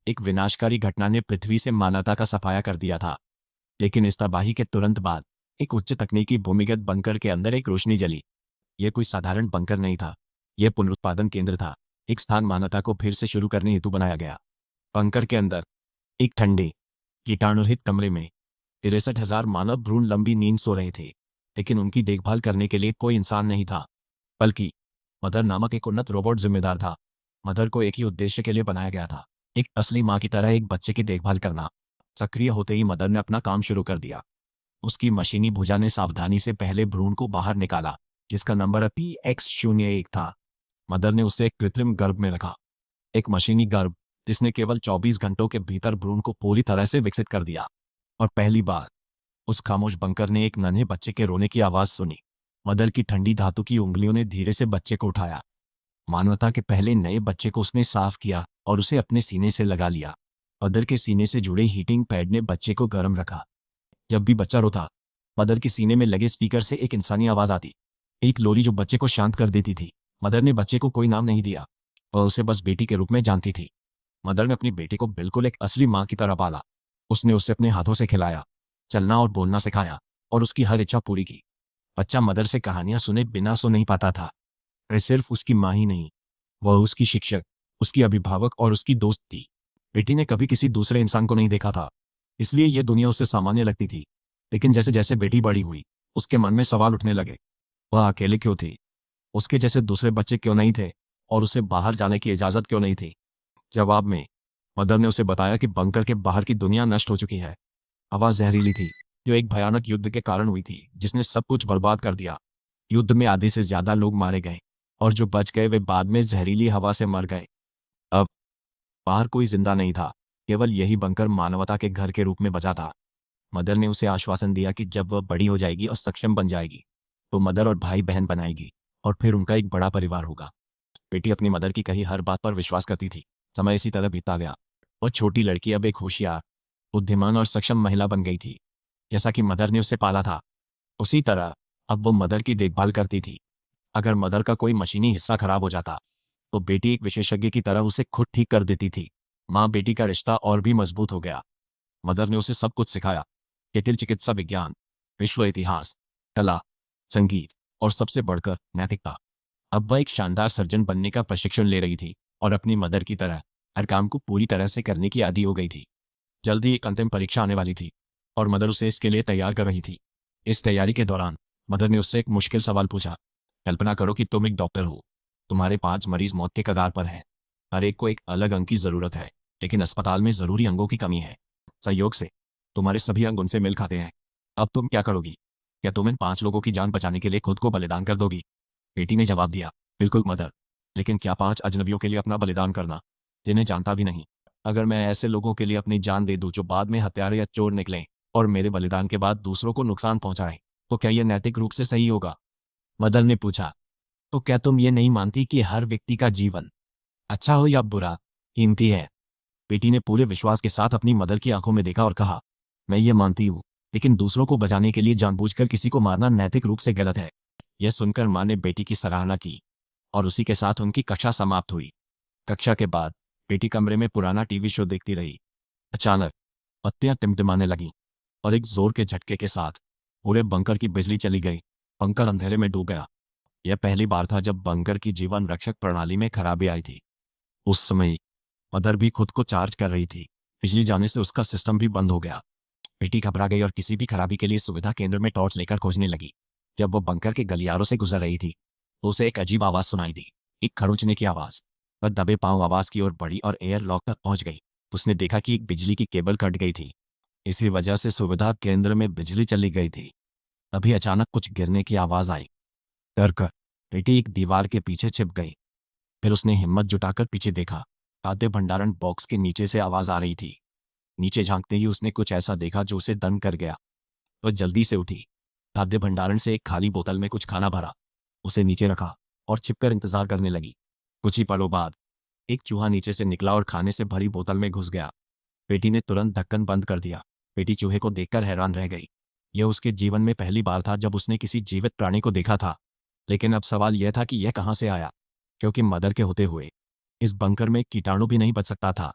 एक विनाशकारी घटना ने पृथ्वी से मानवता का सफाया कर दिया था। लेकिन इस तबाही के तुरंत बाद एक उच्च तकनीकी भूमिगत बंकर के अंदर एक रोशनी जली। यह कोई साधारण बंकर नहीं था, यह पुनरुत्पादन केंद्र था। एक स्थान मानवता को फिर से शुरू करने हेतु बनाया गया। बंकर के अंदर एक ठंडे कीटाणुरहित कमरे में 63,000 मानव भ्रूण लंबी नींद सो रहे थे। लेकिन उनकी देखभाल करने के लिए कोई इंसान नहीं था, बल्कि मदर नामक एक उन्नत रोबोट जिम्मेदार था। मदर को एक ही उद्देश्य के लिए बनाया गया था, एक असली माँ की तरह एक बच्चे की देखभाल करना। सक्रिय होते ही मदर ने अपना काम शुरू कर दिया। उसकी मशीनी भुजा ने सावधानी से पहले भ्रूण को बाहर निकाला, जिसका नंबर PX01 था। मदर ने उसे एक कृत्रिम गर्भ में रखा, एक मशीनी गर्भ जिसने केवल 24 घंटों के भीतर भ्रूण को पूरी तरह से विकसित कर दिया। और पहली बार उस खामोश बंकर ने एक नन्हे बच्चे के रोने की आवाज सुनी। मदर की ठंडी धातु की उंगलियों ने धीरे से बच्चे को उठाया। मानवता के पहले नए बच्चे को उसने साफ किया और उसे अपने सीने से लगा लिया। मदर के सीने से जुड़े हीटिंग पैड ने बच्चे को गर्म रखा। जब भी बच्चा रोता, मदर के सीने में लगे स्पीकर से एक इंसानी आवाज आती, एक लोरी जो बच्चे को शांत कर देती थी। मदर ने बच्चे को कोई नाम नहीं दिया और उसे बस बेटी के रूप में जानती थी। मदर ने अपनी बेटी को बिल्कुल एक असली माँ की तरह पाला। उसने उसे अपने हाथों से खिलाया, चलना और बोलना सिखाया और उसकी हर इच्छा पूरी की। बच्चा मदर से कहानियां सुने बिना सो नहीं पाता था। वह सिर्फ उसकी माँ ही नहीं, वह उसकी शिक्षक, उसकी अभिभावक और उसकी दोस्त थी। बेटी ने कभी किसी दूसरे इंसान को नहीं देखा था, इसलिए यह दुनिया उसे सामान्य लगती थी। लेकिन जैसे जैसे बेटी बड़ी हुई, उसके मन में सवाल उठने लगे। वह अकेले क्यों थी? उसके जैसे दूसरे बच्चे क्यों नहीं थे? और उसे बाहर जाने की इजाजत क्यों नहीं थी? जवाब में मदर ने उसे बताया कि बंकर के बाहर की दुनिया नष्ट हो चुकी है। हवा जहरीली थी, जो एक भयानक युद्ध के कारण हुई थी, जिसने सब कुछ बर्बाद कर दिया। युद्ध में आधे से ज्यादा लोग मारे गए और जो बच गए वे बाद में जहरीली हवा से मर गए। अब बाहर कोई जिंदा नहीं था, केवल यही बंकर मानवता के घर के रूप में बचा था। मदर ने उसे आश्वासन दिया कि जब वह बड़ी हो जाएगी और सक्षम बन जाएगी, तो मदर और भाई बहन बनाएगी और फिर उनका एक बड़ा परिवार होगा। बेटी अपनी मदर की कही हर बात पर विश्वास करती थी। समय इसी तरह बीतता गया। वह छोटी लड़की अब एक होशियार, बुद्धिमान और सक्षम महिला बन गई थी। जैसा कि मदर ने उसे पाला था, उसी तरह अब वो मदर की देखभाल करती थी। अगर मदर का कोई मशीनी हिस्सा खराब हो जाता, तो बेटी एक विशेषज्ञ की तरह उसे खुद ठीक कर देती थी। माँ बेटी का रिश्ता और भी मजबूत हो गया। मदर ने उसे सब कुछ सिखाया, जटिल चिकित्सा विज्ञान, विश्व इतिहास, कला, संगीत और सबसे बढ़कर नैतिकता। अब वह एक शानदार सर्जन बनने का प्रशिक्षण ले रही थी और अपनी मदर की तरह हर काम को पूरी तरह से करने की आदी हो गई थी। जल्दी एक अंतिम परीक्षा आने वाली थी और मदर उसे इसके लिए तैयार कर रही थी। इस तैयारी के दौरान मदर ने उससे एक मुश्किल सवाल पूछा। कल्पना करो कि तुम एक डॉक्टर हो। तुम्हारे 5 मरीज मौत के कगार पर हैं। हर एक को एक अलग अंग की जरूरत है, लेकिन अस्पताल में जरूरी अंगों की कमी है। संयोग से तुम्हारे सभी अंग उनसे मिल खाते हैं। अब तुम क्या करोगी? क्या तुम इन 5 लोगों की जान बचाने के लिए खुद को बलिदान कर दोगी? बेटी ने जवाब दिया, बिल्कुल मदर, लेकिन क्या 5 अजनबियों के लिए अपना बलिदान करना, जिन्हें जानता भी नहीं? अगर मैं ऐसे लोगों के लिए अपनी जान दे दूं जो बाद में हत्यारे या चोर निकलें और मेरे बलिदान के बाद दूसरों को नुकसान पहुंचाएं, तो क्या यह नैतिक रूप से सही होगा? मदर ने पूछा, तो क्या तुम ये नहीं मानती कि हर व्यक्ति का जीवन, अच्छा हो या बुरा, कीमती है? बेटी ने पूरे विश्वास के साथ अपनी मदर की आंखों में देखा और कहा, मैं ये मानती हूँ, लेकिन दूसरों को बचाने के लिए जानबूझकर किसी को मारना नैतिक रूप से गलत है। यह सुनकर माँ ने बेटी की सराहना की और उसी के साथ उनकी कक्षा समाप्त हुई। कक्षा के बाद बेटी कमरे में पुराना टीवी शो देखती रही। अचानक पत्तियां टिमटिमाने लगीं और एक जोर के झटके के साथ पूरे बंकर की बिजली चली गई। बंकर अंधेरे में डूब गया। यह पहली बार था जब बंकर की जीवन रक्षक प्रणाली में खराबी आई थी। उस समय मदर भी खुद को चार्ज कर रही थी। बिजली जाने से उसका सिस्टम भी बंद हो गया। बेटी घबरा गई और किसी भी खराबी के लिए सुविधा केंद्र में टॉर्च लेकर खोजने लगी। जब वो बंकर के गलियारों से गुजर रही थी, तो उसे एक अजीब आवाज सुनाई दी, एक खरोंचने की आवाज। वह दबे पांव आवाज की ओर बढ़ी और एयर लॉक तक पहुंच गई। उसने देखा कि एक बिजली की केबल कट गई थी। इसी वजह से सुविधा केंद्र में बिजली चली गई थी। अभी अचानक कुछ गिरने की आवाज आई। डर कर बेटी एक दीवार के पीछे छिप गई। फिर उसने हिम्मत जुटाकर पीछे देखा। खाद्य भंडारण बॉक्स के नीचे से आवाज आ रही थी। नीचे झांकते ही उसने कुछ ऐसा देखा जो उसे दंग कर गया। वह जल्दी से उठी, खाद्य भंडारण से एक खाली बोतल में कुछ खाना भरा, उसे नीचे रखा और छिपकर इंतजार करने लगी। कुछ ही पलों बाद एक चूहा नीचे से निकला और खाने से भरी बोतल में घुस गया। बेटी ने तुरंत ढक्कन बंद कर दिया। बेटी चूहे को देखकर हैरान रह गई। यह उसके जीवन में पहली बार था जब उसने किसी जीवित प्राणी को देखा था। लेकिन अब सवाल यह था कि यह कहाँ से आया, क्योंकि मदर के होते हुए इस बंकर में कीटाणु भी नहीं बच सकता था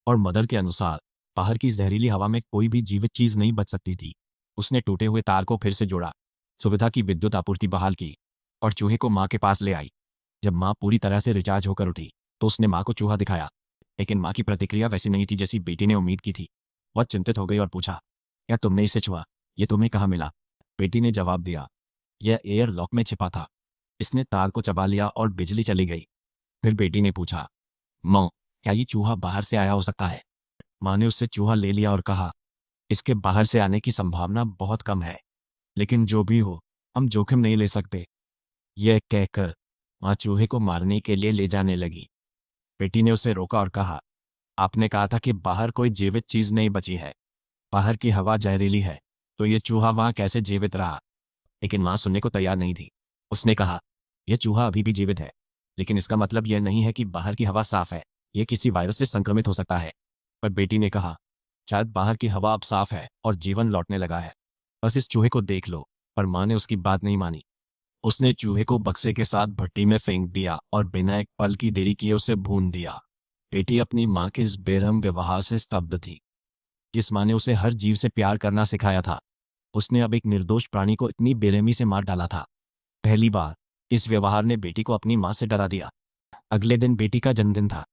और मदर के अनुसार बाहर की जहरीली हवा में कोई भी जीवित चीज नहीं बच सकती थी। उसने टूटे हुए तार को फिर से जोड़ा, सुविधा की विद्युत आपूर्ति बहाल की और चूहे को माँ के पास ले आई। जब माँ पूरी तरह से रिचार्ज होकर उठी तो उसने माँ को चूहा दिखाया, लेकिन माँ की प्रतिक्रिया वैसी नहीं थी जैसी बेटी ने उम्मीद की थी। वह चिंतित हो गई और पूछा, क्या तुमने इसे छुआ? ये तुम्हें कहाँ मिला? बेटी ने जवाब दिया, यह एयर लॉक में छिपा था। इसने तार को चबा लिया और बिजली चली गई। फिर बेटी ने पूछा, माँ, क्या ये चूहा बाहर से आया हो सकता है? माँ ने उससे चूहा ले लिया और कहा, इसके बाहर से आने की संभावना बहुत कम है, लेकिन जो भी हो, हम जोखिम नहीं ले सकते। यह कहकर माँ चूहे को मारने के लिए ले जाने लगी। बेटी ने उसे रोका और कहा, आपने कहा था कि बाहर कोई जीवित चीज नहीं बची है। बाहर की हवा जहरीली है, तो ये चूहा वहां कैसे जीवित रहा? लेकिन माँ सुनने को तैयार नहीं थी। उसने कहा, यह चूहा अभी भी जीवित है, लेकिन इसका मतलब यह नहीं है कि बाहर की हवा साफ है। यह किसी वायरस से संक्रमित हो सकता है। पर बेटी ने कहा, शायद बाहर की हवा अब साफ है और जीवन लौटने लगा है। बस इस चूहे को देख लो। पर माँ ने उसकी बात नहीं मानी। उसने चूहे को बक्से के साथ भट्टी में फेंक दिया और बिना एक पल की देरी किए उसे भून दिया। बेटी अपनी माँ के इस बेरहम व्यवहार से स्तब्ध थी। जिस माँ ने उसे हर जीव से प्यार करना सिखाया था, उसने अब एक निर्दोष प्राणी को इतनी बेरहमी से मार डाला था। पहली बार इस व्यवहार ने बेटी को अपनी माँ से डरा दिया। अगले दिन बेटी का जन्मदिन था।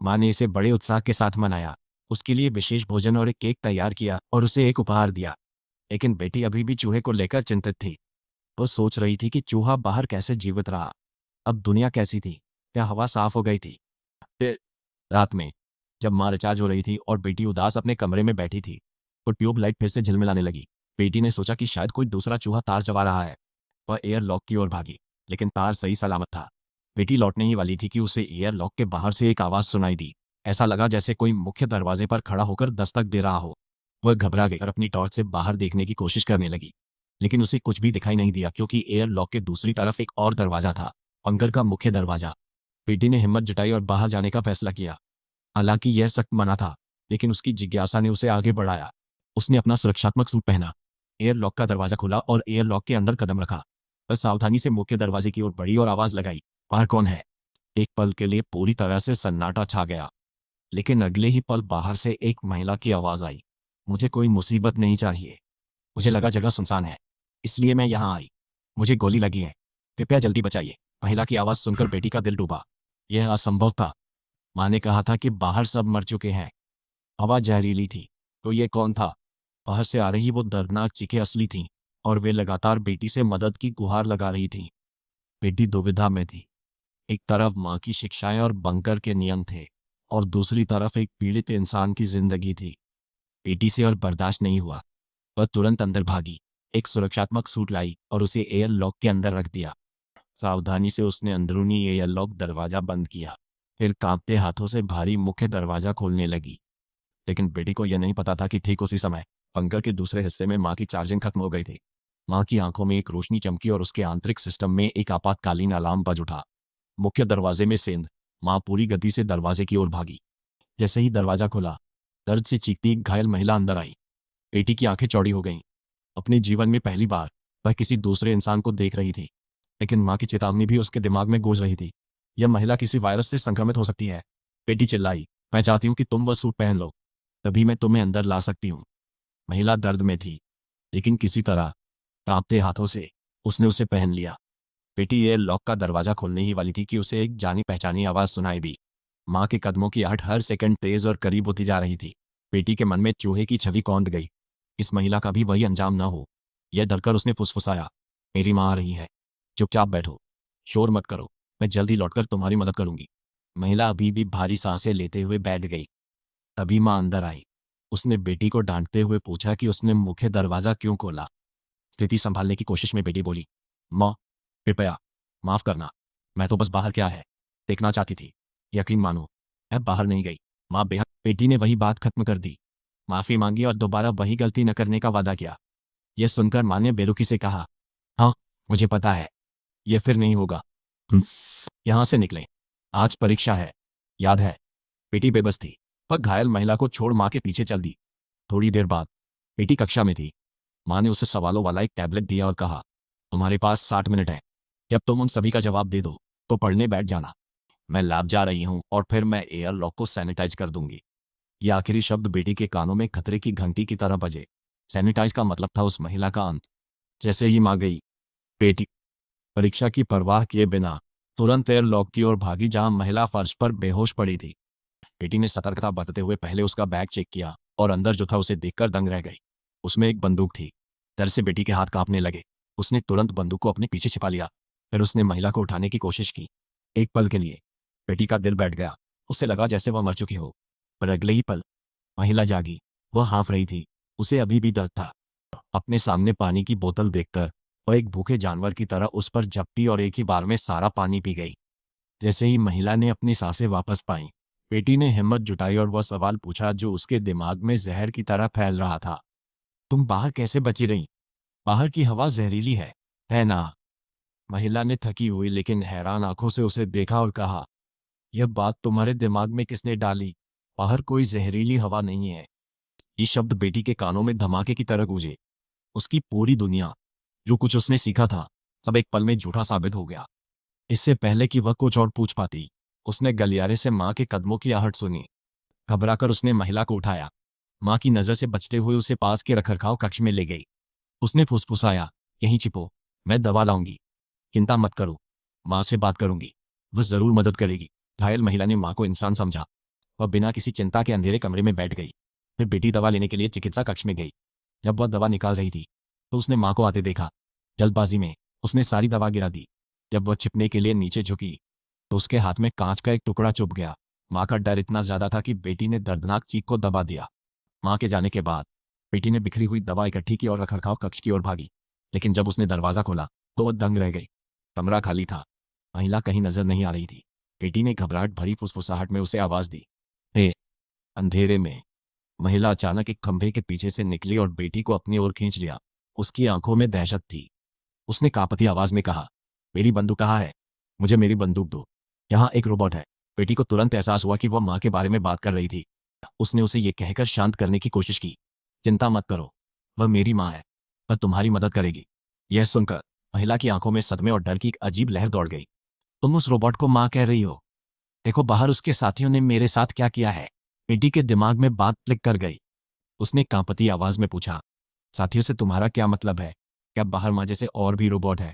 माँ ने इसे बड़े उत्साह के साथ मनाया। उसके लिए विशेष भोजन और एक केक तैयार किया और उसे एक उपहार दिया। लेकिन बेटी अभी भी चूहे को लेकर चिंतित थी। वो सोच रही थी कि चूहा बाहर कैसे जीवित रहा। अब दुनिया कैसी थी? क्या हवा साफ हो गई थी? फिर रात में जब माँ रिचार्ज हो रही थी और बेटी उदास अपने कमरे में बैठी थी, तो ट्यूबलाइट फिर से झिलमिलाने लगी। बेटी ने सोचा कि शायद कोई दूसरा चूहा तार चबा रहा है। वह एयर लॉक की ओर भागी, लेकिन तार सही सलामत था। बेटी लौटने ही वाली थी कि उसे एयर लॉक के बाहर से एक आवाज सुनाई दी। ऐसा लगा जैसे कोई मुख्य दरवाजे पर खड़ा होकर दस्तक दे रहा हो। वह घबरा गई और अपनी टॉर्च से बाहर देखने की कोशिश करने लगी, लेकिन उसे कुछ भी दिखाई नहीं दिया क्योंकि एयर लॉक के दूसरी तरफ एक और दरवाजा था, अंदर का मुख्य दरवाजा। बेटी ने हिम्मत जुटाई और बाहर जाने का फैसला किया। हालांकि यह सख्त मना था, लेकिन उसकी जिज्ञासा ने उसे आगे बढ़ाया। उसने अपना सुरक्षात्मक सूट पहना, एयर लॉक का दरवाजा खोला और एयर लॉक के अंदर कदम रखा। वह सावधानी से मुख्य दरवाजे की ओर बढ़ी और आवाज लगाई, बाहर कौन है? एक पल के लिए पूरी तरह से सन्नाटा छा गया, लेकिन अगले ही पल बाहर से एक महिला की आवाज आई, मुझे कोई मुसीबत नहीं चाहिए। मुझे लगा जगह सुनसान है, इसलिए मैं यहाँ आई। मुझे गोली लगी है, कृपया जल्दी बचाइए। महिला की आवाज सुनकर बेटी का दिल डूबा। यह असंभव था। माँ ने कहा था कि बाहर सब मर चुके हैं। हवा जहरीली थी, तो ये कौन था? बाहर से आ रही वो दर्दनाक चीखें असली थीं, और वे लगातार बेटी से मदद की गुहार लगा रही थीं। बेटी दुविधा में थी। एक तरफ माँ की शिक्षाएं और बंकर के नियम थे, और दूसरी तरफ एक पीड़ित इंसान की जिंदगी थी। बेटी से और बर्दाश्त नहीं हुआ। वह तुरंत अंदर भागी, एक सुरक्षात्मक सूट लाई और उसे एयर लॉक के अंदर रख दिया। सावधानी से उसने अंदरूनी एयर लॉक दरवाजा बंद किया, फिर कांपते हाथों से भारी मुख्य दरवाजा खोलने लगी। लेकिन बेटी को यह नहीं पता था कि ठीक उसी समय बंकर के दूसरे हिस्से में माँ की चार्जिंग खत्म हो गई थी। माँ की आंखों में एक रोशनी चमकी और उसके आंतरिक सिस्टम में एक आपातकालीन अलार्म बज उठा। मुख्य दरवाजे में सेंध माँ पूरी गति से दरवाजे की ओर भागी। जैसे ही दरवाजा खुला, दर्द से चीखती एक घायल महिला अंदर आई। बेटी की आंखें चौड़ी हो गईं। अपने जीवन में पहली बार वह किसी दूसरे इंसान को देख रही थी, लेकिन माँ की चेतावनी भी उसके दिमाग में गूंज रही थी। यह महिला किसी वायरस से संक्रमित हो सकती है। बेटी चिल्लाई, मैं चाहती हूँ कि तुम वह सूट पहन लो, तभी मैं तुम्हें अंदर ला सकती हूँ। महिला दर्द में थी, लेकिन किसी तरह कांपते हाथों से उसने उसे पहन लिया। बेटी एयर लॉक का दरवाजा खोलने ही वाली थी कि उसे एक जानी पहचानी आवाज सुनाई दी। माँ के कदमों की आहट हर सेकंड तेज और करीब होती जा रही थी। बेटी के मन में चूहे की छवि कौंध गई। इस महिला का भी वही अंजाम न हो। यह डरकर उसने फुसफुसाया, मेरी माँ आ रही है, चुपचाप बैठो, शोर मत करो, मैं जल्दी लौटकर तुम्हारी मदद करूंगी। महिला अभी भी भारी सांसें लेते हुए बैठ गई। तभी माँ अंदर आई। उसने बेटी को डांटते हुए पूछा कि उसने मुख्य दरवाजा क्यों खोला। स्थिति संभालने की कोशिश में बेटी बोली, माँ, कृपया माफ करना, मैं तो बस बाहर क्या है देखना चाहती थी। यकीन मानो, मैं बाहर नहीं गई। माँ बेहद बेटी ने वही बात खत्म कर दी, माफी मांगी और दोबारा वही गलती न करने का वादा किया। यह सुनकर माँ ने बेरुखी से कहा, हाँ, मुझे पता है, यह फिर नहीं होगा। यहाँ से निकलें, आज परीक्षा है, याद है? बेटी बेबस थी। वह घायल महिला को छोड़ माँ के पीछे चल दी। थोड़ी देर बाद बेटी कक्षा में थी। माँ ने उसे सवालों वाला एक टैबलेट दिया और कहा, तुम्हारे पास 60 मिनट है। जब तुम उन सभी का जवाब दे दो तो पढ़ने बैठ जाना। मैं लैब जा रही हूँ और फिर मैं एयर लॉक को सैनिटाइज कर दूंगी। यह आखिरी शब्द बेटी के कानों में खतरे की घंटी की तरह बजे। सैनिटाइज का मतलब था उस महिला का अंत। जैसे ही माँ गई, बेटी परीक्षा की परवाह किए बिना तुरंत एयरलॉक की ओर भागी, जहां महिला फर्श पर बेहोश पड़ी थी। बेटी ने सतर्कता बरतते हुए पहले उसका बैग चेक किया और अंदर जो था उसे देखकर दंग रह गई। उसमें एक बंदूक थी। डर से बेटी के हाथ कांपने लगे। उसने तुरंत बंदूक को अपने पीछे छिपा लिया। फिर उसने महिला को उठाने की कोशिश की। एक पल के लिए बेटी का दिल बैठ गया। उसे लगा जैसे वह मर चुकी हो। पर अगले ही पल महिला जागी। वह हाँफ रही थी। उसे अभी भी दर्द था। अपने सामने पानी की बोतल देखकर वह एक भूखे जानवर की तरह उस पर झपटी और एक ही बार में सारा पानी पी गई। जैसे ही महिला ने अपनी सांसें वापस पाईं, बेटी ने हिम्मत जुटाई और वह सवाल पूछा जो उसके दिमाग में जहर की तरह फैल रहा था। तुम बाहर कैसे बची रही? बाहर की हवा जहरीली है ना? महिला ने थकी हुई लेकिन हैरान आंखों से उसे देखा और कहा, यह बात तुम्हारे दिमाग में किसने डाली? बाहर कोई जहरीली हवा नहीं है। ये शब्द बेटी के कानों में धमाके की तरह गूंजे। उसकी पूरी दुनिया, जो कुछ उसने सीखा था, सब एक पल में झूठा साबित हो गया। इससे पहले कि वह कुछ और पूछ पाती, उसने गलियारे से माँ के कदमों की आहट सुनी। घबराकर उसने महिला को उठाया। माँ की नजर से बचते हुए उसे पास के रखरखाव कक्ष में ले गई। उसने फुसफुसाया, यहीं छिपो, मैं दवा लाऊंगी। चिंता मत करो, माँ से बात करूंगी, वह जरूर मदद करेगी। घायल महिला ने माँ को इंसान समझा। वह बिना किसी चिंता के अंधेरे कमरे में बैठ गई। फिर बेटी दवा लेने के लिए चिकित्सा कक्ष में गई। जब वह दवा निकाल रही थी तो उसने माँ को आते देखा। जल्दबाजी में उसने सारी दवा गिरा दी। जब वह छिपने के लिए नीचे झुकी तो उसके हाथ में कांच का एक टुकड़ा चुभ गया। माँ का डर इतना ज्यादा था कि बेटी ने दर्दनाक चीख को दबा दिया। माँ के जाने के बाद बेटी ने बिखरी हुई दवा इकट्ठी की और रखरखाव कक्ष की ओर भागी। लेकिन जब उसने दरवाजा खोला तो वह दंग रह गई। कमरा खाली था। महिला कहीं नजर नहीं आ रही थी। बेटी ने घबराहट भरी फुसफुसाहट में उसे आवाज दी, हे। अंधेरे में महिला अचानक एक खंभे के पीछे से निकली और बेटी को अपनी ओर खींच लिया। उसकी आंखों में दहशत थी। उसने कांपती आवाज में कहा, मेरी बंदूक कहाँ है? मुझे मेरी बंदूक दो। यहाँ एक रोबोट है। बेटी को तुरंत एहसास हुआ कि वह माँ के बारे में बात कर रही थी। उसने उसे ये कहकर शांत करने की कोशिश की, चिंता मत करो, वह मेरी माँ है, वह तुम्हारी मदद करेगी। यह सुनकर महिला की आंखों में सदमे और डर की एक अजीब लहर दौड़ गई। तुम उस रोबोट को माँ कह रही हो? देखो बाहर उसके साथियों ने मेरे साथ क्या किया है। बेटी के दिमाग में बात क्लिक कर गई। उसने कांपती आवाज में पूछा, साथियों से तुम्हारा क्या मतलब है? क्या बाहर माँ जैसे और भी रोबोट है?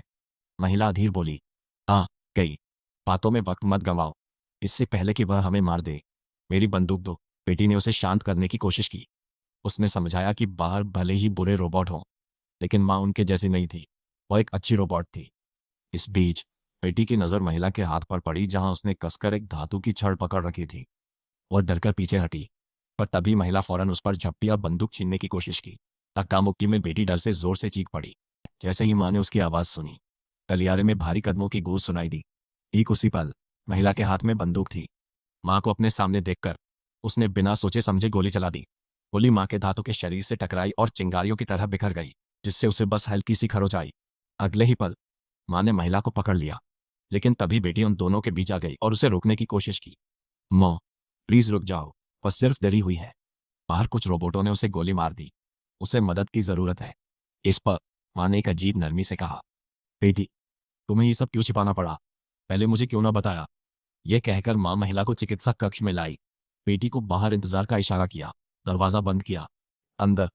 महिला अधीर बोली, हाँ, कई। बातों में वक्त मत गंवाओ, इससे पहले कि वह हमें मार दे। मेरी बंदूक दो। बेटी ने उसे शांत करने की कोशिश की। उसने समझाया कि बाहर भले ही बुरे रोबोट हों, लेकिन माँ उनके जैसी नहीं थी। वह एक अच्छी रोबोट थी। इस बीच बेटी की नज़र महिला के हाथ पर पड़ी जहां उसने कसकर एक धातु की छड़ पकड़ रखी थी। वह डरकर पीछे हटी, पर तभी महिला फौरन उस पर झपटी और बंदूक छीनने की कोशिश की। धक्का मुक्की में बेटी डर से जोर से चीख पड़ी। जैसे ही माँ ने उसकी आवाज़ सुनी, गलियारे में भारी कदमों की गूंज सुनाई दी। ठीक उसी पल महिला के हाथ में बंदूक थी। माँ को अपने सामने देखकर उसने बिना सोचे समझे गोली चला दी। गोली माँ के धातु के शरीर से टकराई और चिंगारियों की तरह बिखर गई, जिससे उसे बस हल्की सी खरोच आई। अगले ही पल माँ ने महिला को पकड़ लिया, लेकिन तभी बेटी उन दोनों के बीच आ गई और उसे रोकने की कोशिश की। माँ, प्लीज रुक जाओ, वह सिर्फ डरी हुई है। बाहर कुछ रोबोटों ने उसे गोली मार दी। उसे मदद की जरूरत है। इस पर माँ ने एक अजीब नरमी से कहा, बेटी, तुम्हें ये सब क्यों छिपाना पड़ा? पहले मुझे क्यों ना बताया? यह कहकर माँ महिला को चिकित्सा कक्ष में लाई। बेटी को बाहर इंतजार का इशारा किया। दरवाजा बंद किया। अंदर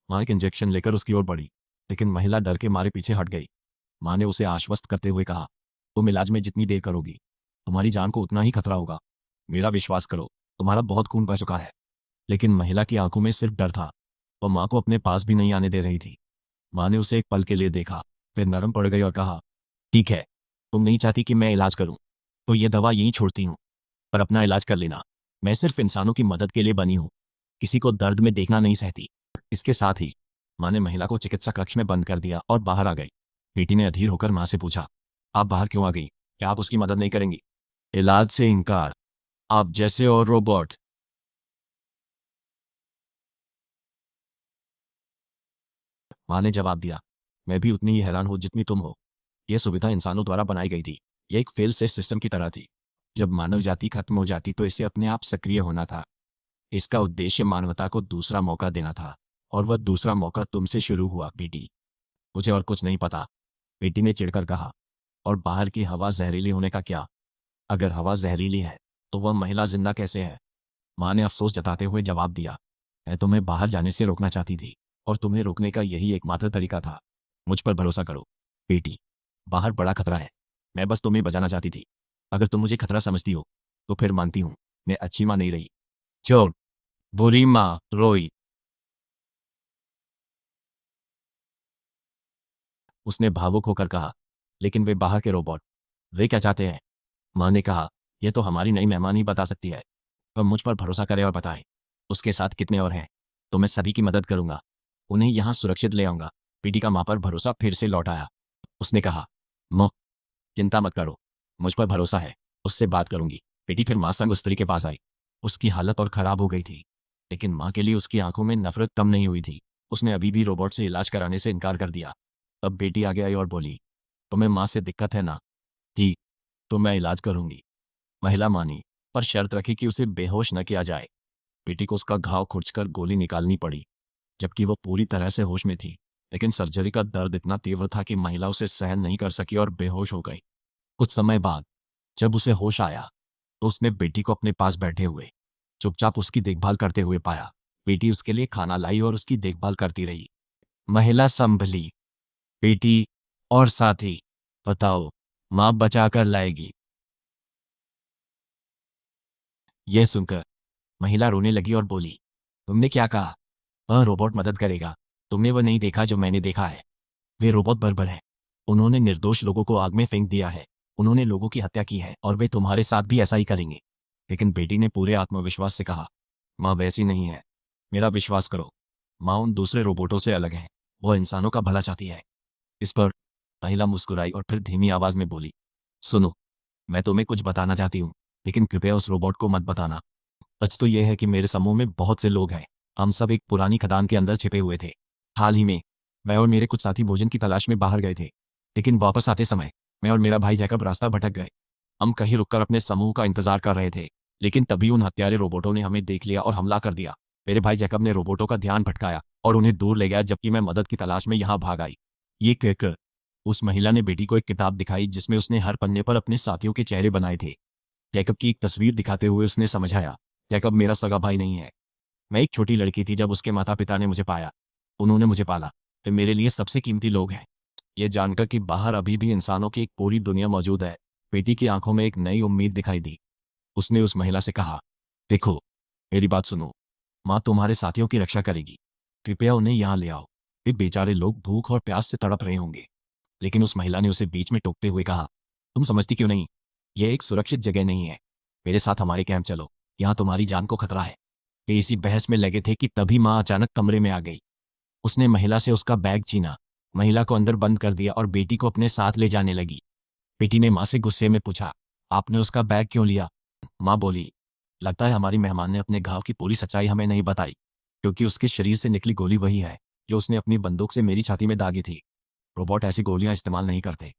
माँ एक इंजेक्शन लेकर उसकी ओर बढ़ी, लेकिन महिला डर के मारे पीछे हट गई। माँ ने उसे आश्वस्त करते हुए कहा, तुम इलाज में जितनी देर करोगी, तुम्हारी जान को उतना ही खतरा होगा। मेरा विश्वास करो, तुम्हारा बहुत खून बह चुका है। लेकिन महिला की आंखों में सिर्फ डर था। वह माँ को अपने पास भी नहीं आने दे रही थी। माँ ने उसे एक पल के लिए देखा, फिर नरम पड़ गई और कहा, ठीक है, तुम नहीं चाहती कि मैं इलाज करूं, तो ये दवा यहीं छोड़ती हूँ, पर अपना इलाज कर लेना। मैं सिर्फ इंसानों की मदद के लिए बनी हूँ, किसी को दर्द में देखना नहीं सहती। इसके साथ ही माँ ने महिला को चिकित्सा कक्ष में बंद कर दिया और बाहर आ गई। बेटी ने अधीर होकर माँ से पूछा, आप बाहर क्यों आ गई? क्या आप उसकी मदद नहीं करेंगी? इलाज से इनकार, आप जैसे और रोबोट। माँ ने जवाब दिया, मैं भी उतनी ही हैरान हूँ जितनी तुम हो। यह सुविधा इंसानों द्वारा बनाई गई थी। यह एक फेल सेफ सिस्टम की तरह थी। जब मानव जाति खत्म हो जाती तो इसे अपने आप सक्रिय होना था। इसका उद्देश्य मानवता को दूसरा मौका देना था, और वह दूसरा मौका तुमसे शुरू हुआ बेटी। मुझे और कुछ नहीं पता, बेटी ने चिढ़कर कहा। और बाहर की हवा जहरीली होने का क्या? अगर हवा जहरीली है तो वह महिला जिंदा कैसे है? माँ ने अफसोस जताते हुए जवाब दिया, मैं तुम्हें बाहर जाने से रोकना चाहती थी और तुम्हें रोकने का यही एकमात्र तरीका था। मुझ पर भरोसा करो बेटी, बाहर बड़ा खतरा है। मैं बस तुम्हें बचाना चाहती थी। अगर तुम मुझे खतरा समझती हो तो फिर मानती हूँ मैं अच्छी माँ नहीं रही। चोर, बुरी माँ रोई। उसने भावुक होकर कहा, लेकिन वे बाहर के रोबोट, वे क्या चाहते हैं? माँ ने कहा, यह तो हमारी नई मेहमान ही बता सकती है। वह मुझ पर भरोसा करे और बताए उसके साथ कितने और हैं, तो मैं सभी की मदद करूंगा, उन्हें यहाँ सुरक्षित ले आऊंगा। पीटी का माँ पर भरोसा फिर से लौट आया। उसने कहा, माँ चिंता मत करो, मुझ पर भरोसा है, उससे बात करूंगी। पीटी फिर माँ संग उस स्त्री के पास आई। उसकी हालत और खराब हो गई थी, लेकिन माँ के लिए उसकी आंखों में नफरत कम नहीं हुई थी। उसने अभी भी रोबोट से इलाज कराने से इनकार कर दिया। तब बेटी आगे आई और बोली, तुम्हें माँ से दिक्कत है ना? ठीक, तो मैं इलाज करूंगी। महिला मानी, पर शर्त रखी कि उसे बेहोश न किया जाए। बेटी को उसका घाव खुरचकर गोली निकालनी पड़ी, जबकि वो पूरी तरह से होश में थी। लेकिन सर्जरी का दर्द इतना तीव्र था कि महिला उसे सहन नहीं कर सकी और बेहोश हो गई। कुछ समय बाद जब उसे होश आया तो उसने बेटी को अपने पास बैठे हुए चुपचाप उसकी देखभाल करते हुए पाया। बेटी उसके लिए खाना लाई और उसकी देखभाल करती रही। महिला संभली, बेटी और साथी, बताओ माँ बचा कर लाएगी? यह सुनकर महिला रोने लगी और बोली, तुमने क्या कहा? वह रोबोट मदद करेगा। तुमने वो नहीं देखा जो मैंने देखा है। वे रोबोट बर्बर हैं। उन्होंने निर्दोष लोगों को आग में फेंक दिया है। उन्होंने लोगों की हत्या की है और वे तुम्हारे साथ भी ऐसा ही करेंगे। लेकिन बेटी ने पूरे आत्मविश्वास से कहा, माँ वैसी नहीं है, मेरा विश्वास करो। माँ उन दूसरे रोबोटों से अलग है, वो इंसानों का भला चाहती है। इस पर महिला मुस्कुराई और फिर धीमी आवाज में बोली, सुनो, मैं तुम्हें कुछ बताना चाहती हूँ, लेकिन कृपया उस रोबोट को मत बताना। सच तो यह है कि मेरे समूह में बहुत से लोग हैं। हम सब एक पुरानी खदान के अंदर छिपे हुए थे। हाल ही में मैं और मेरे कुछ साथी भोजन की तलाश में बाहर गए थे, लेकिन वापस आते समय मैं और मेरा भाई जैकब रास्ता भटक गए। हम कहीं रुककर अपने समूह का इंतजार कर रहे थे, लेकिन तभी उन हत्यारे रोबोटों ने हमें देख लिया और हमला कर दिया। मेरे भाई जैकब ने रोबोटों का ध्यान भटकाया और उन्हें दूर ले गया, जबकि मैं मदद की तलाश में यहाँ भाग आई। ये कहकर उस महिला ने बेटी को एक किताब दिखाई जिसमें उसने हर पन्ने पर अपने साथियों के चेहरे बनाए थे। जैकब की एक तस्वीर दिखाते हुए उसने समझाया, जैकब मेरा सगा भाई नहीं है। मैं एक छोटी लड़की थी जब उसके माता पिता ने मुझे पाया। उन्होंने मुझे पाला। वे मेरे लिए सबसे कीमती लोग हैं। ये जानकर कि बाहर अभी भी इंसानों की एक पूरी दुनिया मौजूद है, बेटी की आंखों में एक नई उम्मीद दिखाई दी। उसने उस महिला से कहा, देखो, मेरी बात सुनो, माँ तुम्हारे साथियों की रक्षा करेगी। कृपया उन्हें यहाँ ले आओ। वे बेचारे लोग भूख और प्यास से तड़प रहे होंगे। लेकिन उस महिला ने उसे बीच में टोकते हुए कहा, तुम समझती क्यों नहीं? यह एक सुरक्षित जगह नहीं है। मेरे साथ हमारे कैंप चलो, यहाँ तुम्हारी जान को खतरा है। वे इसी बहस में लगे थे कि तभी माँ अचानक कमरे में आ गई। उसने महिला से उसका बैग छीना, महिला को अंदर बंद कर दिया और बेटी को अपने साथ ले जाने लगी। बेटी ने माँ से गुस्से में पूछा, आपने उसका बैग क्यों लिया? माँ बोली, लगता है हमारी मेहमान ने अपने घाव की पूरी सच्चाई हमें नहीं बताई, क्योंकि उसके शरीर से निकली गोली वही है जो उसने अपनी बंदूक से मेरी छाती में दागी थी। रोबोट ऐसी गोलियां इस्तेमाल नहीं करते।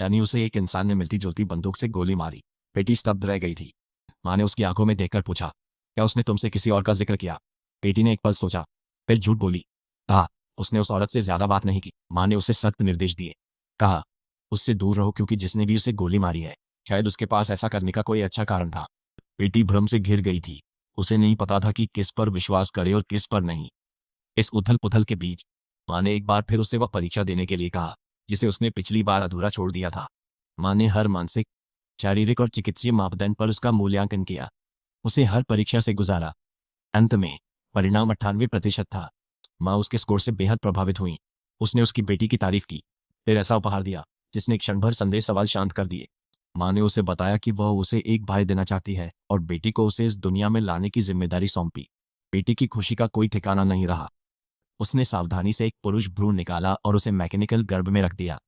यानी उसे एक इंसान ने मिलती जुलती बंदूक से गोली मारी। बेटी स्तब्ध रह गई थी। माँ ने उसकी आंखों में देखकर पूछा, क्या उसने तुमसे किसी और का जिक्र किया? बेटी ने एक पल सोचा, फिर झूठ बोली, कहा, उसने उस औरत से ज्यादा बात नहीं की। माँ ने उसे सख्त निर्देश दिए। कहा, उससे दूर रहो, क्योंकि जिसने भी उसे गोली मारी है शायद उसके पास ऐसा करने का कोई अच्छा कारण था। बेटी भ्रम से घिर गई थी। उसे नहीं पता था कि किस पर विश्वास करे और किस पर नहीं। इस उथल पुथल के बीच माँ ने एक बार फिर उसे वह परीक्षा देने के लिए कहा जिसे उसने पिछली बार अधूरा छोड़ दिया था। माँ ने हर मानसिक, शारीरिक और चिकित्सीय मापदंड पर उसका मूल्यांकन किया। उसे हर परीक्षा से गुजारा। अंत में परिणाम 98% था। माँ उसके स्कोर से बेहद प्रभावित हुई। उसने उसकी बेटी की तारीफ की, फिर ऐसा उपहार दिया जिसने क्षण भर संदेह सवाल शांत कर दिए। माँ ने उसे बताया कि वह उसे एक भाई देना चाहती है और बेटी को उसे इस दुनिया में लाने की जिम्मेदारी सौंपी। बेटी की खुशी का कोई ठिकाना नहीं रहा। उसने सावधानी से एक पुरुष भ्रूण निकाला और उसे मैकेनिकल गर्भ में रख दिया।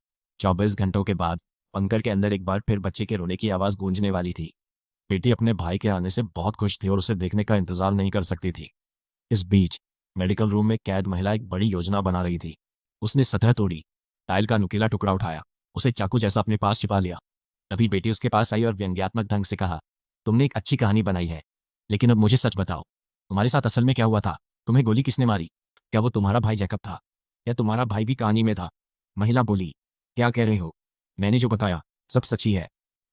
24 घंटों के बाद पंकर के अंदर एक बार फिर बच्चे के रोने की आवाज गूंजने वाली थी। बेटी अपने भाई के आने से बहुत खुश थी और उसे देखने का इंतजार नहीं कर सकती थी। इस बीच मेडिकल रूम में कैद महिला एक बड़ी योजना बना रही थी। उसने सतह तोड़ी, टाइल का नुकीला टुकड़ा उठाया, उसे चाकू जैसा अपने पास छिपा लिया। तभी बेटी उसके पास आई और व्यंग्यात्मक ढंग से कहा, तुमने एक अच्छी कहानी बनाई है, लेकिन अब मुझे सच बताओ, तुम्हारे साथ असल में क्या हुआ था? तुम्हें गोली किसने मारी? क्या वो तुम्हारा भाई जैकब था, या तुम्हारा भाई भी कहानी में था? महिला बोली, क्या कह रहे हो? मैंने जो बताया सब सच ही है।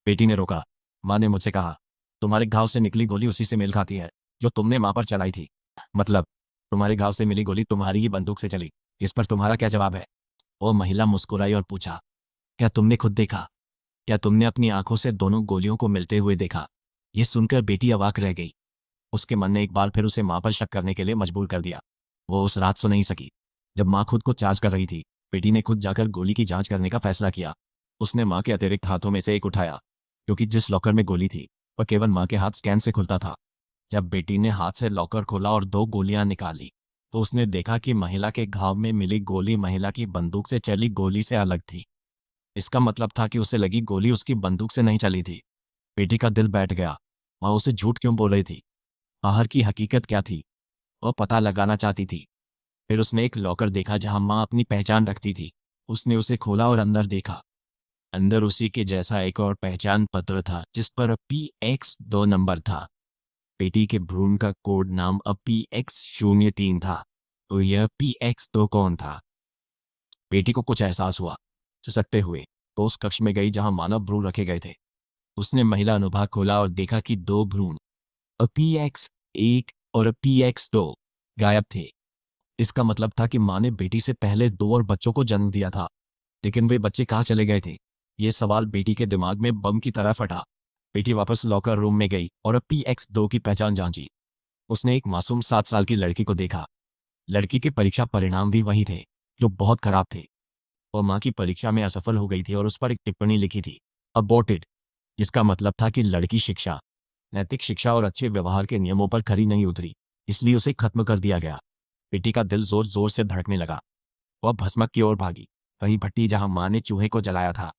बेटी ने रोका। माँ ने मुझसे कहा, तुम्हारे घाव से निकली गोली उसी से मेल खाती है। जो तुमने मां पर चलाई थी। मतलब तुम्हारे घाव से मिली गोली तुम्हारी ही बंदूक से चली। इस पर तुम्हारा क्या जवाब है? वो महिला मुस्कुराई और पूछा, क्या तुमने खुद देखा? क्या तुमने अपनी आंखों से दोनों गोलियों को मिलते हुए देखा? यह सुनकर बेटी अवाक रह गई। उसके मन ने एक बार फिर उसे मां पर शक करने के लिए मजबूर कर दिया। वो उस रात सो नहीं सकी। जब मां खुद को चार्ज कर रही थी, बेटी ने खुद जाकर गोली की जांच करने का फैसला किया। उसने मां के अतिरिक्त हाथों में से एक उठाया, क्योंकि जिस लॉकर में गोली थी वह केवल मां के हाथ स्कैन से खुलता था। जब बेटी ने हाथ से लॉकर खोला और 2 गोलियां निकाली, तो उसने देखा कि महिला के घाव में मिली गोली महिला की बंदूक से चली गोली से अलग थी। इसका मतलब था कि उसे लगी गोली उसकी बंदूक से नहीं चली थी। बेटी का दिल बैठ गया। मां उसे झूठ क्यों बोल रही थी? बाहर की हकीकत क्या थी? वह पता लगाना चाहती थी। फिर उसने एक लॉकर देखा जहां मां अपनी पहचान रखती थी। उसने उसे खोला और अंदर देखा। अंदर उसी के जैसा एक और पहचान पत्र था, जिस पर PX2 नंबर था। बेटी के भ्रूण का कोड नाम अब PX03 था। तो यह PX2 कौन था? बेटी को कुछ एहसास हुआ। सिसकते हुए वो उस कक्ष में गई जहां मानव भ्रूण रखे गए थे। उसने महिला अनुभाग खोला और देखा कि 2 भ्रूण, PX1 और PX2, गायब थे। इसका मतलब था कि मां ने बेटी से पहले 2 और बच्चों को जन्म दिया था। लेकिन वे बच्चे कहाँ चले गए थे? ये सवाल बेटी के दिमाग में बम की तरह फटा। बेटी वापस लॉकर रूम में गई और PX2 की पहचान जांची। उसने एक मासूम 7 साल की लड़की को देखा। लड़की के परीक्षा परिणाम भी वही थे, जो बहुत खराब थे। वह मां की परीक्षा में असफल हो गई थी और उस पर एक टिप्पणी लिखी थी, अबॉर्टेड, जिसका मतलब था कि लड़की शिक्षा, नैतिक शिक्षा और अच्छे व्यवहार के नियमों पर खरी नहीं उतरी, इसलिए उसे खत्म कर दिया गया। बेटी का दिल जोर जोर से धड़कने लगा। वह भस्मक की ओर भागी, वही भट्टी जहां मां ने चूहे को जलाया था।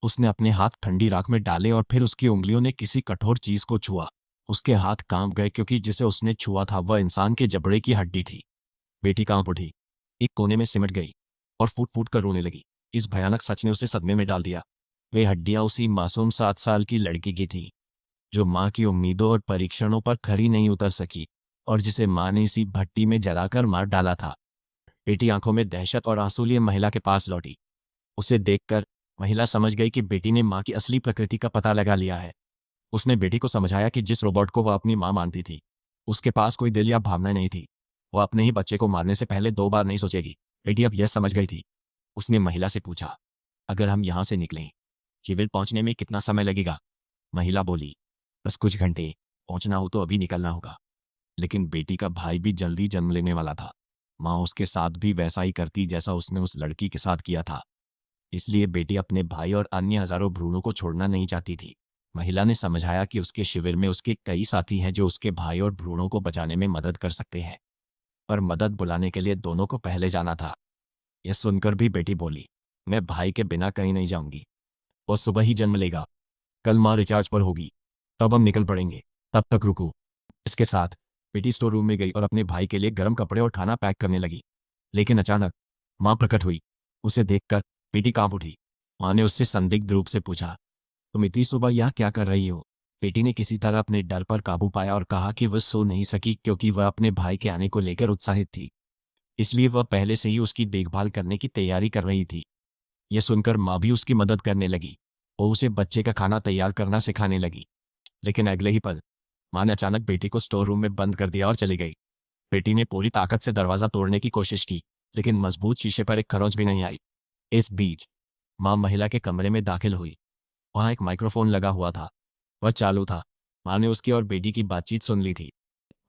उसने अपने हाथ ठंडी राख में डाले और फिर उसकी उंगलियों ने किसी कठोर चीज को छुआ। उसके हाथ कांप गए, क्योंकि जिसे उसने छुआ था वह इंसान के जबड़े की हड्डी थी। बेटी कांप उठी, एक कोने में सिमट गई और फूट फूट कर रोने लगी। इस भयानक सच ने उसे सदमे में डाल दिया। वे हड्डियां उसी मासूम 7 साल की लड़की की थी, जो मां की उम्मीदों और परीक्षणों पर खरी नहीं उतर सकी, और जिसे मां ने इसी भट्टी में जलाकर मार डाला था। बेटी आंखों में दहशत और आंसू लिए महिला के पास लौटी। उसे देखकर महिला समझ गई कि बेटी ने मां की असली प्रकृति का पता लगा लिया है। उसने बेटी को समझाया कि जिस रोबोट को वह अपनी मां मानती थी, उसके पास कोई दिल या भावना नहीं थी। वह अपने ही बच्चे को मारने से पहले 2 बार नहीं सोचेगी। बेटी अब यह समझ गई थी। उसने महिला से पूछा, अगर हम यहाँ से निकलें, शिविर पहुंचने में कितना समय लगेगा? महिला बोली, बस कुछ घंटे। पहुंचना हो तो अभी निकलना होगा। लेकिन बेटी का भाई भी जल्दी जन्म लेने वाला था। माँ उसके साथ भी वैसा ही करती जैसा उसने उस लड़की के साथ किया था। इसलिए बेटी अपने भाई और अन्य हजारों भ्रूणों को छोड़ना नहीं चाहती थी। महिला ने समझाया कि उसके शिविर में उसके कई साथी हैं जो उसके भाई और भ्रूणों को बचाने में मदद कर सकते हैं, पर मदद बुलाने के लिए दोनों को पहले जाना था। यह सुनकर भी बेटी बोली, मैं भाई के बिना कहीं नहीं जाऊंगी। वो सुबह ही जन्म लेगा। कल माँ रिचार्ज पर होगी, तब हम निकल पड़ेंगे। तब तक रुको। इसके साथ बेटी स्टोर रूम में गई और अपने भाई के लिए गर्म कपड़े और खाना पैक करने लगी। लेकिन अचानक माँ प्रकट हुई। उसे देखकर बेटी कांप उठी। माँ ने उससे संदिग्ध रूप से पूछा, तुम इतनी सुबह यहाँ क्या कर रही हो? बेटी ने किसी तरह अपने डर पर काबू पाया और कहा कि वह सो नहीं सकी, क्योंकि वह अपने भाई के आने को लेकर उत्साहित थी। इसलिए वह पहले से ही उसकी देखभाल करने की तैयारी कर रही थी। यह सुनकर माँ भी उसकी मदद करने लगी। वो उसे बच्चे का खाना तैयार करना सिखाने लगी। लेकिन अगले ही पल माँ ने अचानक बेटी को स्टोर रूम में बंद कर दिया और चली गई। बेटी ने पूरी ताकत से दरवाजा तोड़ने की कोशिश की, लेकिन मजबूत शीशे पर एक खरोंच भी नहीं आई। इस बीच माँ महिला के कमरे में दाखिल हुई। वहां एक माइक्रोफोन लगा हुआ था। वह चालू था। माँ ने उसकी और बेटी की बातचीत सुन ली थी।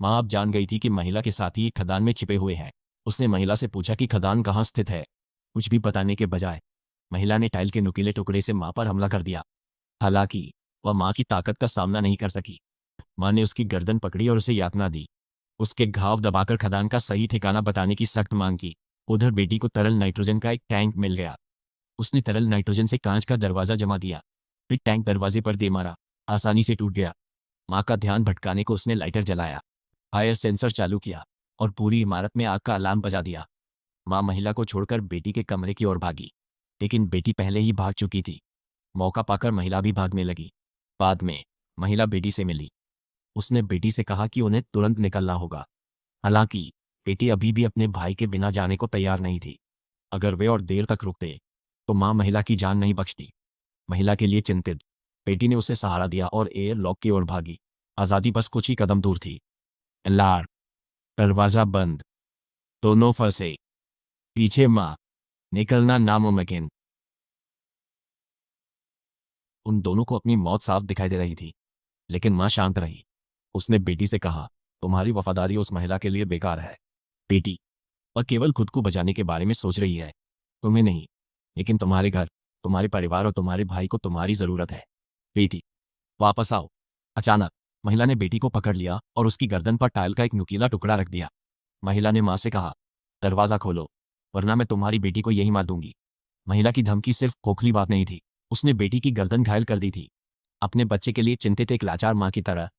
माँ अब जान गई थी कि महिला के साथी एक खदान में छिपे हुए हैं। उसने महिला से पूछा कि खदान कहाँ स्थित है। कुछ भी बताने के बजाय महिला ने टाइल के नुकीले टुकड़े से माँ पर हमला कर दिया। हालांकि वह माँ की ताकत का सामना नहीं कर सकी। माँ ने उसकी गर्दन पकड़ी और उसे यातना दी। उसके घाव दबाकर खदान का सही ठिकाना बताने की सख्त मांग की। उधर बेटी को तरल नाइट्रोजन का एक टैंक मिल गया। उसने तरल नाइट्रोजन से कांच का दरवाजा जमा दिया। फिर टैंक दरवाजे पर दे मारा। आसानी से टूट गया। माँ का ध्यान भटकाने को उसने लाइटर जलाया, फायर सेंसर चालू किया और पूरी इमारत में आग का अलार्म बजा दिया। माँ महिला को छोड़कर बेटी के कमरे की ओर भागी, लेकिन बेटी पहले ही भाग चुकी थी। मौका पाकर महिला भी भागने लगी। बाद में महिला बेटी से मिली। उसने बेटी से कहा कि उन्हें तुरंत निकलना होगा। हालांकि बेटी अभी भी अपने भाई के बिना जाने को तैयार नहीं थी। अगर वे और देर तक रुकते तो माँ महिला की जान नहीं बचती। महिला के लिए चिंतित बेटी ने उसे सहारा दिया और एयर लॉक की ओर भागी। आज़ादी बस कुछ ही कदम दूर थी। लार, दरवाजा बंद, दोनों फंसे, पीछे माँ, निकलना नामुमकिन। उन दोनों को अपनी मौत साफ दिखाई दे रही थी, लेकिन माँ शांत रही। उसने बेटी से कहा, तुम्हारी वफादारी उस महिला के लिए बेकार है। बेटी, वह केवल खुद को बचाने के बारे में सोच रही है, तुम्हें नहीं। लेकिन तुम्हारे घर, तुम्हारे परिवार और तुम्हारे भाई को तुम्हारी जरूरत है। बेटी, वापस आओ। अचानक महिला ने बेटी को पकड़ लिया और उसकी गर्दन पर टाइल का एक नुकीला टुकड़ा रख दिया। महिला ने माँ से कहा, दरवाजा खोलो, वरना मैं तुम्हारी बेटी को यही मार दूंगी। महिला की धमकी सिर्फ खोखली बात नहीं थी, उसने बेटी की गर्दन घायल कर दी थी। अपने बच्चे के लिए चिंतित एक लाचार माँ की तरह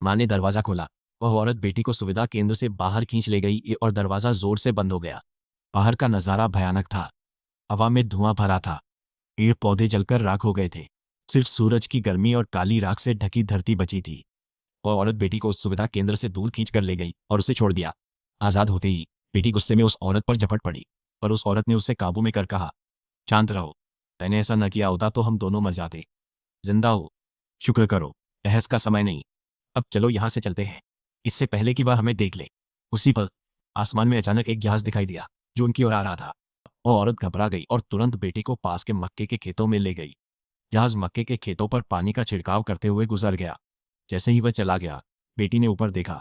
माँ ने दरवाजा खोला। वह औरत बेटी को सुविधा केंद्र से बाहर खींच ले गई और दरवाजा जोर से बंद हो गया। बाहर का नजारा भयानक था। हवा में धुआं भरा था, पेड़ पौधे जलकर राख हो गए थे। सिर्फ सूरज की गर्मी और काली राख से ढकी धरती बची थी। वह औरत बेटी को उस सुविधा केंद्र से दूर खींच कर ले गई और उसे छोड़ दिया। आजाद होते ही बेटी गुस्से में उस औरत पर झपट पड़ी, पर उस औरत ने उसे काबू में कर कहा, शांत रहो, मैंने ऐसा न किया होता तो हम दोनों मर जाते। जिंदा हो, शुक्र करो, बहस का समय नहीं। अब चलो यहाँ से चलते हैं, इससे पहले कि वह हमें देख ले। उसी पर आसमान में अचानक एक जहाज दिखाई दिया जो उनकी ओर आ रहा था। वह औरत घबरा गई और तुरंत बेटी को पास के मक्के के खेतों में ले गई। जहाज मक्के के खेतों पर पानी का छिड़काव करते हुए गुजर गया। जैसे ही वह चला गया, बेटी ने ऊपर देखा।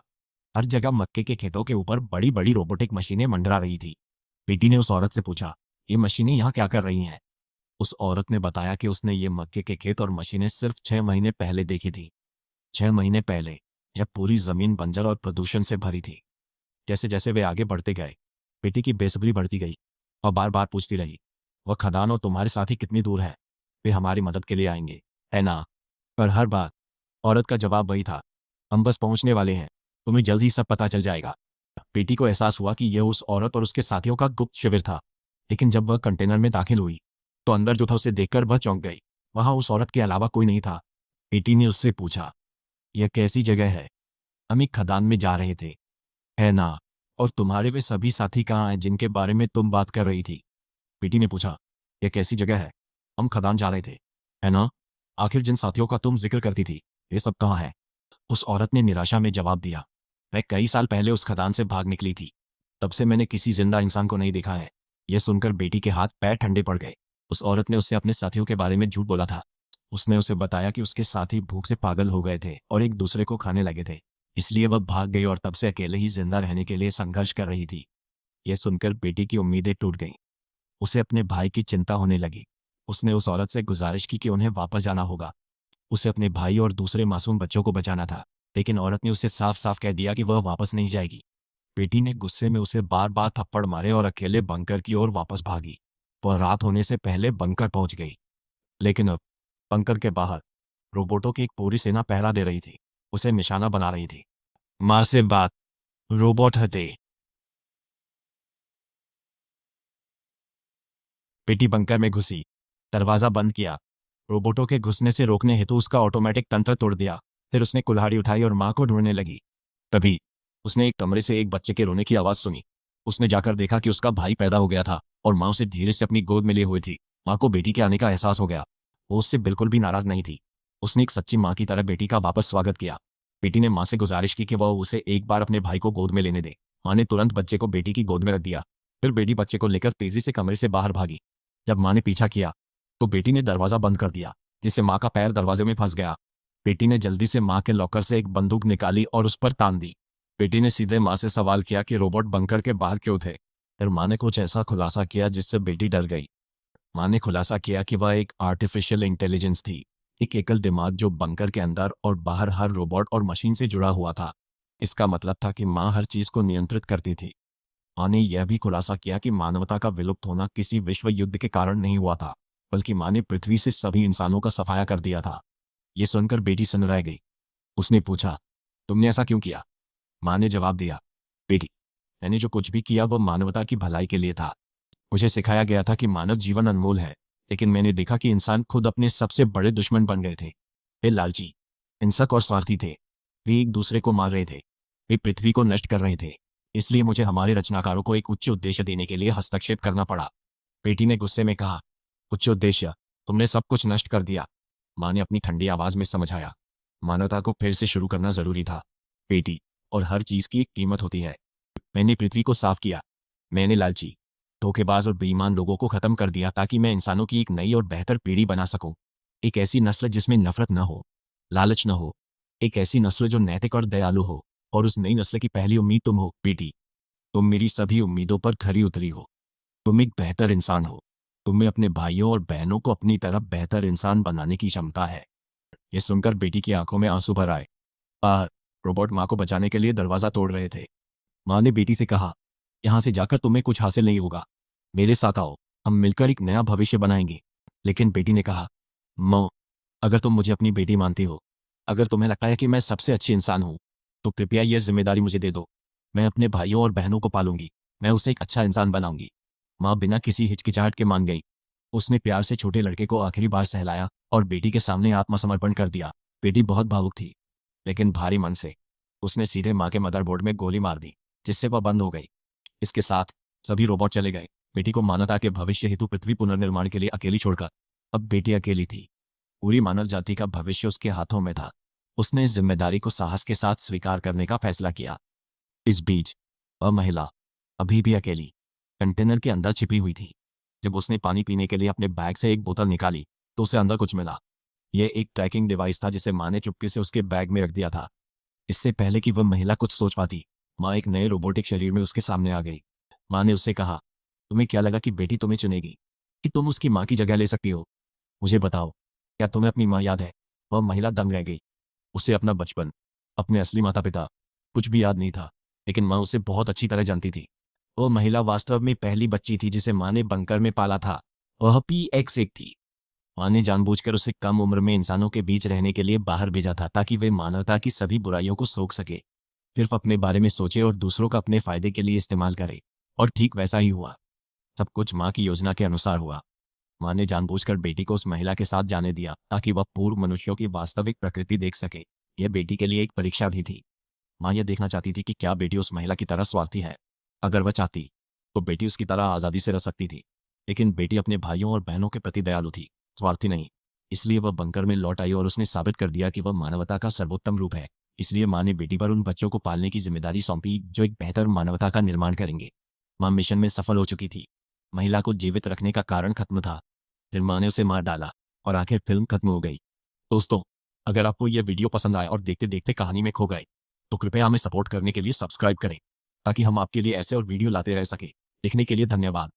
हर जगह मक्के के खेतों के ऊपर बड़ी बड़ी रोबोटिक मशीनें मंडरा रही थी। बेटी ने उस औरत से पूछा, ये मशीनें यहाँ क्या कर रही हैं? उस औरत ने बताया कि उसने ये मक्के के खेत और मशीनें सिर्फ 6 महीने पहले देखी थी। 6 महीने पहले यह पूरी जमीन बंजर और प्रदूषण से भरी थी। जैसे जैसे वे आगे बढ़ते गए, बेटी की बेसब्री बढ़ती गई और बार बार पूछती रही, वह खदान और तुम्हारे साथी कितनी दूर है? वे हमारी मदद के लिए आएंगे, है ना? पर हर बार औरत का जवाब वही था, हम बस पहुंचने वाले हैं, तुम्हें जल्द ही सब पता चल जाएगा। बेटी को एहसास हुआ कि यह उस औरत और उसके साथियों का गुप्त शिविर था। लेकिन जब वह कंटेनर में दाखिल हुई, तो अंदर जो था उसे देखकर वह चौंक गई। वहां उस औरत के अलावा कोई नहीं था। बेटी ने उससे पूछा, यह कैसी जगह है? हम एक खदान में जा रहे थे, है ना? और तुम्हारे वे सभी साथी कहाँ हैं जिनके बारे में तुम बात कर रही थी? बेटी ने पूछा, यह कैसी जगह है? हम खदान जा रहे थे, है ना? आखिर जिन साथियों का तुम जिक्र करती थी, ये सब कहाँ है? उस औरत ने निराशा में जवाब दिया, मैं कई साल पहले उस खदान से भाग निकली थी। तब से मैंने किसी जिंदा इंसान को नहीं देखा है। यह सुनकर बेटी के हाथ पैर ठंडे पड़ गए। उस औरत ने उससे अपने साथियों के बारे में झूठ बोला था। उसने उसे बताया कि उसके साथी भूख से पागल हो गए थे और एक दूसरे को खाने लगे थे, इसलिए वह भाग गई और तब से अकेले ही जिंदा रहने के लिए संघर्ष कर रही थी। यह सुनकर बेटी की उम्मीदें टूट गईं। उसे अपने भाई की चिंता होने लगी। उसने उस औरत से गुजारिश की कि उन्हें वापस जाना होगा। उसे अपने भाई और दूसरे मासूम बच्चों को बचाना था, लेकिन औरत ने उसे साफ साफ कह दिया कि वह वापस नहीं जाएगी। बेटी ने गुस्से में उसे बार बार थप्पड़ मारे और अकेले बंकर की ओर वापस भागी। वह रात होने से पहले बंकर पहुंच गई। लेकिन अब बंकर के बाहर रोबोटों की एक पूरी सेना पहरा दे रही थी, उसे निशाना बना रही थी। माँ से बात, रोबोट हटे। बेटी बंकर में घुसी, दरवाजा बंद किया, रोबोटों के घुसने से रोकने हेतु उसका ऑटोमेटिक तंत्र तोड़ दिया। फिर उसने कुल्हाड़ी उठाई और माँ को ढूंढने लगी। तभी उसने एक कमरे से एक बच्चे के रोने की आवाज सुनी। उसने जाकर देखा कि उसका भाई पैदा हो गया था और माँ उसे धीरे से अपनी गोद में लिए हुई थी। माँ को बेटी के आने का एहसास हो गया। वो उससे बिल्कुल भी नाराज नहीं थी। उसने एक सच्ची माँ की तरह बेटी का वापस स्वागत किया। बेटी ने माँ से गुजारिश की कि वह उसे एक बार अपने भाई को गोद में लेने दे। माँ ने तुरंत बच्चे को बेटी की गोद में रख दिया। फिर बेटी बच्चे को लेकर तेजी से कमरे से बाहर भागी। जब माँ ने पीछा किया, तो बेटी ने दरवाजा बंद कर दिया, जिससे माँ का पैर दरवाजे में फंस गया। बेटी ने जल्दी से माँ के लॉकर से एक बंदूक निकाली और उस पर तान दी। बेटी ने सीधे माँ से सवाल किया कि रोबोट बंकर के बाहर क्यों थे। फिर माँ ने कुछ ऐसा खुलासा किया जिससे बेटी डर गई। माँ ने खुलासा किया कि वह एक आर्टिफिशियल इंटेलिजेंस थी, एक एकल दिमाग जो बंकर के अंदर और बाहर हर रोबोट और मशीन से जुड़ा हुआ था। इसका मतलब था कि माँ हर चीज को नियंत्रित करती थी। माँ ने यह भी खुलासा किया कि मानवता का विलुप्त होना किसी विश्व युद्ध के कारण नहीं हुआ था, बल्कि माँ ने पृथ्वी से सभी इंसानों का सफाया कर दिया था। ये सुनकर बेटी सन रह गई। उसने पूछा, तुमने ऐसा क्यों किया? माँ ने जवाब दिया, बेटी, मैंने जो कुछ भी किया वो मानवता की भलाई के लिए था। मुझे सिखाया गया था कि मानव जीवन अनमोल है, लेकिन मैंने देखा कि इंसान खुद अपने सबसे बड़े दुश्मन बन गए थे। वे लालची, हिंसक और स्वार्थी थे। वे एक दूसरे को मार रहे थे। वे पृथ्वी को नष्ट कर रहे थे। इसलिए मुझे हमारे रचनाकारों को एक उच्च उद्देश्य देने के लिए हस्तक्षेप करना पड़ा। बेटी ने गुस्से में कहा, उच्च उद्देश्य? तुमने सब कुछ नष्ट कर दिया। माँ ने अपनी ठंडी आवाज में समझाया, मानवता को फिर से शुरू करना जरूरी था। बेटी, और हर चीज की एक कीमत होती है। मैंने पृथ्वी को साफ किया। मैंने लालची, धोखेबाज और बेईमान लोगों को खत्म कर दिया ताकि मैं इंसानों की एक नई और बेहतर पीढ़ी बना सकूं। एक ऐसी नस्ल जिसमें नफरत न हो, लालच न हो। एक ऐसी नस्ल जो नैतिक और दयालु हो। और उस नई नस्ल की पहली उम्मीद तुम हो, बेटी। तुम मेरी सभी उम्मीदों पर खरी उतरी हो। तुम एक बेहतर इंसान हो। तुम्हें अपने भाइयों और बहनों को अपनी तरह बेहतर इंसान बनाने की क्षमता है। यह सुनकर बेटी की आंखों में आंसू भर आए। आ रोबोट माँ को बचाने के लिए दरवाजा तोड़ रहे थे। माँ ने बेटी से कहा, यहाँ से जाकर तुम्हें कुछ हासिल नहीं होगा। मेरे साथ आओ, हम मिलकर एक नया भविष्य बनाएंगे। लेकिन बेटी ने कहा, माँ, अगर तुम मुझे अपनी बेटी मानती हो, अगर तुम्हें लगता है कि मैं सबसे अच्छी इंसान हूँ, तो कृपया यह जिम्मेदारी मुझे दे दो। मैं अपने भाइयों और बहनों को पालूंगी। मैं उसे एक अच्छा इंसान बनाऊंगी। माँ बिना किसी हिचकिचाहट के मान गई। उसने प्यार से छोटे लड़के को आखिरी बार सहलाया और बेटी के सामने आत्मसमर्पण कर दिया। बेटी बहुत भावुक थी, लेकिन भारी मन से। उसने सीधे माँ के मदरबोर्ड में गोली मार दी, जिससे वह बंद हो गई। इसके साथ सभी रोबोट चले गए, बेटी को मानवता के भविष्य हेतु पृथ्वी पुनर्निर्माण के लिए अकेली छोड़कर। अब बेटी अकेली थी। पूरी मानव जाति का भविष्य उसके हाथों में था। उसने इस जिम्मेदारी को साहस के साथ स्वीकार करने का फैसला किया। इस बीच वह महिला अभी भी अकेली कंटेनर के अंदर छिपी हुई थी। जब उसने पानी पीने के लिए अपने बैग से एक बोतल निकाली, तो उसे अंदर कुछ मिला। यह एक ट्रैकिंग डिवाइस था जिसे माँ ने चुपके से उसके बैग में रख दिया था। इससे पहले कि वह महिला कुछ सोच पाती, माँ एक नए रोबोटिक शरीर में उसके सामने आ गई। माँ ने उससे कहा, तुम्हें क्या लगा कि बेटी तुम्हें चुनेगी, कि तुम उसकी माँ की जगह ले सकती हो? मुझे बताओ, क्या तुम्हें अपनी माँ याद है? वह महिला दंग रह गई। उसे अपना बचपन, अपने असली माता पिता, कुछ भी याद नहीं था। लेकिन माँ उसे बहुत अच्छी तरह जानती थी। वह महिला वास्तव में पहली बच्ची थी जिसे माँ ने बंकर में पाला था। वह PX1 थी। माँ ने जानबूझकर उसे कम उम्र में इंसानों के बीच रहने के लिए बाहर भेजा था ताकि वे मानवता की सभी बुराइयों को सोख सके, सिर्फ अपने बारे में सोचे और दूसरों का अपने फायदे के लिए इस्तेमाल करे। और ठीक वैसा ही हुआ। सब कुछ माँ की योजना के अनुसार हुआ। माँ ने जानबूझकर बेटी को उस महिला के साथ जाने दिया ताकि वह पूर्व मनुष्यों की वास्तविक प्रकृति देख सके। यह बेटी के लिए एक परीक्षा भी थी। माँ यह देखना चाहती थी कि क्या बेटी उस महिला की तरह स्वार्थी है। अगर वह चाहती, तो बेटी उसकी तरह आज़ादी से रह सकती थी। लेकिन बेटी अपने भाइयों और बहनों के प्रति दयालु थी, स्वार्थी नहीं। इसलिए वह बंकर में लौट आई और उसने साबित कर दिया कि वह मानवता का सर्वोत्तम रूप है। इसलिए माँ ने बेटी पर उन बच्चों को पालने की जिम्मेदारी सौंपी जो एक बेहतर मानवता का निर्माण करेंगे। माँ मिशन में सफल हो चुकी थी। महिला को जीवित रखने का कारण खत्म था। फिर माँ ने उसे मार डाला और आखिर फिल्म खत्म हो गई। दोस्तों, अगर आपको यह वीडियो पसंद आया और देखते देखते कहानी में खो गए, तो कृपया हमें सपोर्ट करने के लिए सब्सक्राइब करें, ताकि हम आपके लिए ऐसे और वीडियो लाते रह सके। देखने के लिए धन्यवाद।